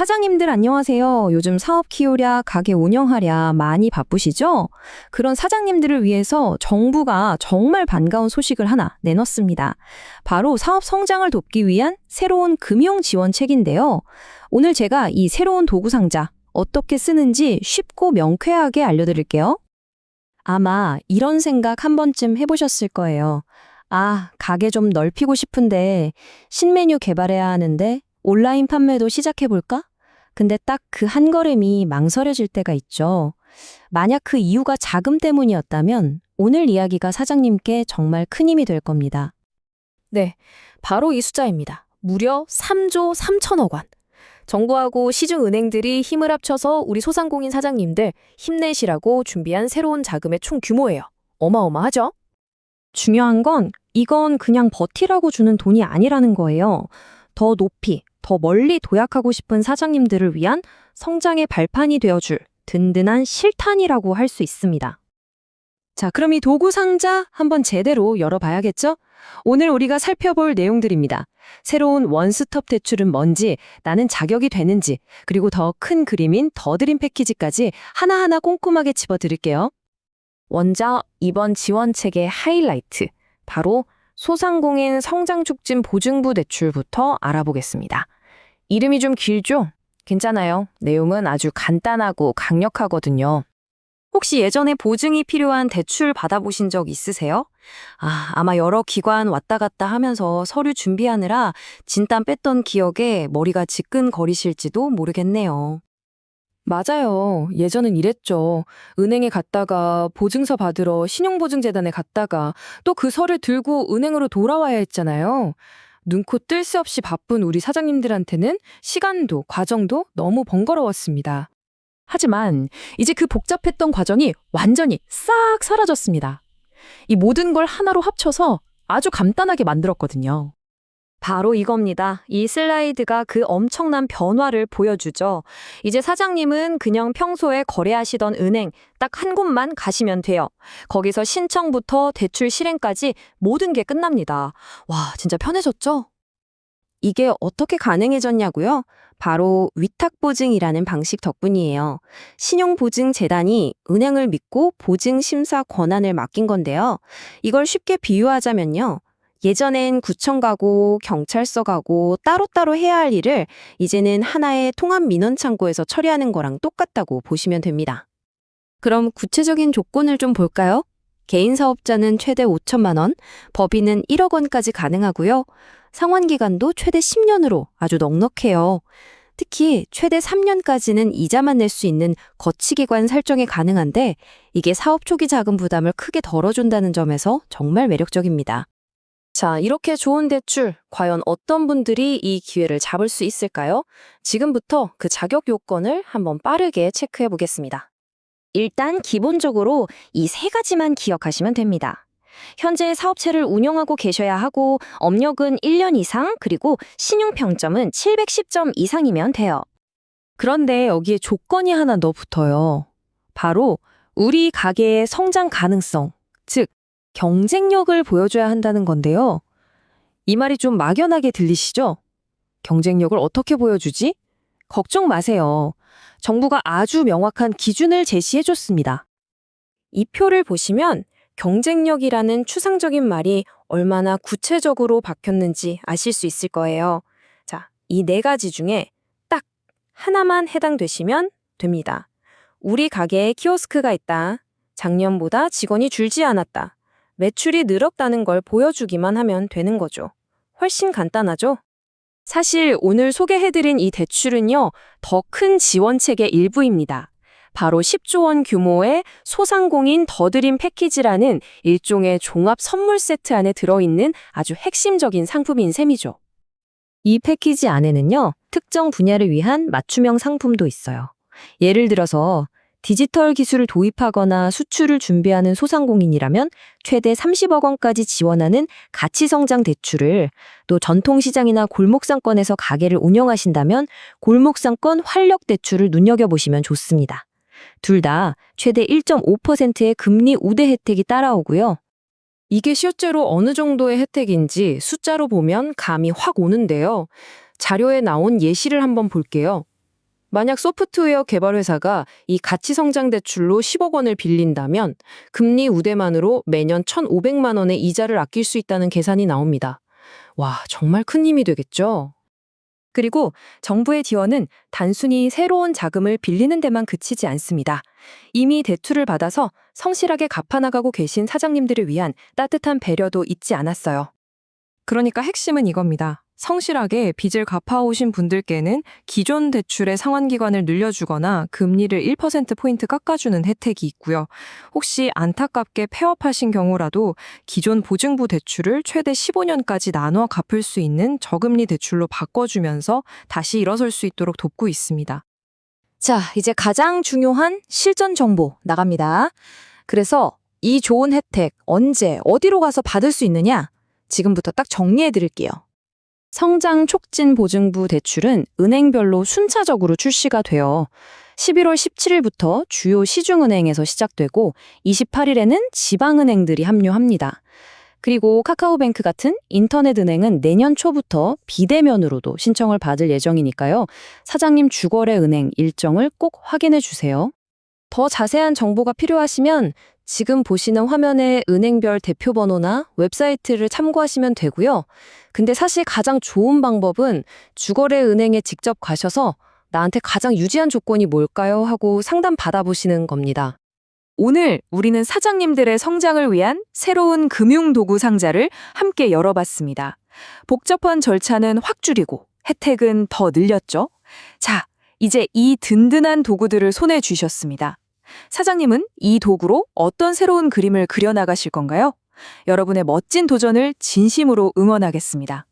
사장님들 안녕하세요. 요즘 사업 키우랴, 가게 운영하랴 많이 바쁘시죠? 그런 사장님들을 위해서 정부가 정말 반가운 소식을 하나 내놨습니다. 바로 사업 성장을 돕기 위한 새로운 금융 지원책인데요. 오늘 제가 이 새로운 도구 상자 어떻게 쓰는지 쉽고 명쾌하게 알려드릴게요. 아마 이런 생각 한 번쯤 해보셨을 거예요. 아, 가게 좀 넓히고 싶은데 신메뉴 개발해야 하는데 온라인 판매도 시작해볼까? 근데 딱 그 한 걸음이 망설여질 때가 있죠. 만약 그 이유가 자금 때문이었다면 오늘 이야기가 사장님께 정말 큰 힘이 될 겁니다. 네, 바로 이 숫자입니다. 무려 3조 3천억 원. 정부하고 시중은행들이 힘을 합쳐서 우리 소상공인 사장님들 힘내시라고 준비한 새로운 자금의 총 규모예요. 어마어마하죠? 중요한 건 이건 그냥 버티라고 주는 돈이 아니라는 거예요. 더 높이, 더 멀리 도약하고 싶은 사장님들을 위한 성장의 발판이 되어줄 든든한 실탄이라고 할 수 있습니다. 자, 그럼 이 도구 상자 한번 제대로 열어봐야겠죠? 오늘 우리가 살펴볼 내용들입니다. 새로운 원스톱 대출은 뭔지, 나는 자격이 되는지, 그리고 더 큰 그림인 더드림 패키지까지 하나하나 꼼꼼하게 짚어드릴게요. 먼저 이번 지원책의 하이라이트, 바로 소상공인 성장촉진 보증부 대출부터 알아보겠습니다. 이름이 좀 길죠? 괜찮아요. 내용은 아주 간단하고 강력하거든요. 혹시 예전에 보증이 필요한 대출 받아보신 적 있으세요? 아마 여러 기관 왔다 갔다 하면서 서류 준비하느라 진땀 뺐던 기억에 머리가 지끈거리실지도 모르겠네요. 맞아요. 예전엔 이랬죠. 은행에 갔다가 보증서 받으러 신용보증재단에 갔다가 또 그 서류 들고 은행으로 돌아와야 했잖아요. 눈코 뜰 새 없이 바쁜 우리 사장님들한테는 시간도 과정도 너무 번거로웠습니다. 하지만 이제 그 복잡했던 과정이 완전히 싹 사라졌습니다. 이 모든 걸 하나로 합쳐서 아주 간단하게 만들었거든요. 바로 이겁니다. 이 슬라이드가 그 엄청난 변화를 보여주죠. 이제 사장님은 그냥 평소에 거래하시던 은행 딱 한 곳만 가시면 돼요. 거기서 신청부터 대출 실행까지 모든 게 끝납니다. 와, 진짜 편해졌죠? 이게 어떻게 가능해졌냐고요? 바로 위탁보증이라는 방식 덕분이에요. 신용보증재단이 은행을 믿고 보증심사 권한을 맡긴 건데요. 이걸 쉽게 비유하자면요. 예전엔 구청 가고 경찰서 가고 따로따로 해야 할 일을 이제는 하나의 통합 민원 창구에서 처리하는 거랑 똑같다고 보시면 됩니다. 그럼 구체적인 조건을 좀 볼까요? 개인 사업자는 최대 5천만 원, 법인은 1억 원까지 가능하고요. 상환 기간도 최대 10년으로 아주 넉넉해요. 특히 최대 3년까지는 이자만 낼 수 있는 거치기간 설정이 가능한데 이게 사업 초기 자금 부담을 크게 덜어준다는 점에서 정말 매력적입니다. 자, 이렇게 좋은 대출, 과연 어떤 분들이 이 기회를 잡을 수 있을까요? 지금부터 그 자격 요건을 한번 빠르게 체크해 보겠습니다. 일단 기본적으로 이 세 가지만 기억하시면 됩니다. 현재 사업체를 운영하고 계셔야 하고 업력은 1년 이상 그리고 신용평점은 710점 이상이면 돼요. 그런데 여기에 조건이 하나 더 붙어요. 바로 우리 가게의 성장 가능성, 즉 경쟁력을 보여줘야 한다는 건데요. 이 말이 좀 막연하게 들리시죠? 경쟁력을 어떻게 보여주지? 걱정 마세요. 정부가 아주 명확한 기준을 제시해줬습니다. 이 표를 보시면 경쟁력이라는 추상적인 말이 얼마나 구체적으로 박혔는지 아실 수 있을 거예요. 자, 이 네 가지 중에 딱 하나만 해당되시면 됩니다. 우리 가게에 키오스크가 있다. 작년보다 직원이 줄지 않았다. 매출이 늘었다는 걸 보여주기만 하면 되는 거죠. 훨씬 간단하죠? 사실 오늘 소개해드린 이 대출은요, 더 큰 지원책의 일부입니다. 바로 10조 원 규모의 소상공인 더드림 패키지라는 일종의 종합 선물 세트 안에 들어있는 아주 핵심적인 상품인 셈이죠. 이 패키지 안에는요, 특정 분야를 위한 맞춤형 상품도 있어요. 예를 들어서 디지털 기술을 도입하거나 수출을 준비하는 소상공인이라면 최대 30억 원까지 지원하는 가치성장 대출을, 또 전통시장이나 골목상권에서 가게를 운영하신다면 골목상권 활력 대출을 눈여겨보시면 좋습니다. 둘 다 최대 1.5%의 금리 우대 혜택이 따라오고요. 이게 실제로 어느 정도의 혜택인지 숫자로 보면 감이 확 오는데요. 자료에 나온 예시를 한번 볼게요. 만약 소프트웨어 개발 회사가 이 가치 성장 대출로 10억 원을 빌린다면 금리 우대만으로 매년 1,500만 원의 이자를 아낄 수 있다는 계산이 나옵니다. 와, 정말 큰 힘이 되겠죠? 그리고 정부의 지원은 단순히 새로운 자금을 빌리는 데만 그치지 않습니다. 이미 대출을 받아서 성실하게 갚아나가고 계신 사장님들을 위한 따뜻한 배려도 잊지 않았어요. 그러니까 핵심은 이겁니다. 성실하게 빚을 갚아오신 분들께는 기존 대출의 상환기간을 늘려주거나 금리를 1%포인트 깎아주는 혜택이 있고요. 혹시 안타깝게 폐업하신 경우라도 기존 보증부 대출을 최대 15년까지 나눠 갚을 수 있는 저금리 대출로 바꿔주면서 다시 일어설 수 있도록 돕고 있습니다. 자, 이제 가장 중요한 실전 정보 나갑니다. 그래서 이 좋은 혜택 언제, 어디로 가서 받을 수 있느냐? 지금부터 딱 정리해 드릴게요. 성장 촉진 보증부 대출은 은행별로 순차적으로 출시가 돼요. 11월 17일부터 주요 시중은행에서 시작되고 28일에는 지방은행들이 합류합니다. 그리고 카카오뱅크 같은 인터넷은행은 내년 초부터 비대면으로도 신청을 받을 예정이니까요. 사장님 주거래 은행 일정을 꼭 확인해 주세요. 더 자세한 정보가 필요하시면 지금 보시는 화면의 은행별 대표 번호나 웹사이트를 참고하시면 되고요. 근데 사실 가장 좋은 방법은 주거래 은행에 직접 가셔서 나한테 가장 유리한 조건이 뭘까요? 하고 상담 받아보시는 겁니다. 오늘 우리는 사장님들의 성장을 위한 새로운 금융도구 상자를 함께 열어봤습니다. 복잡한 절차는 확 줄이고 혜택은 더 늘렸죠? 자, 이제 이 든든한 도구들을 손에 쥐셨습니다. 사장님은 이 도구로 어떤 새로운 그림을 그려나가실 건가요? 여러분의 멋진 도전을 진심으로 응원하겠습니다.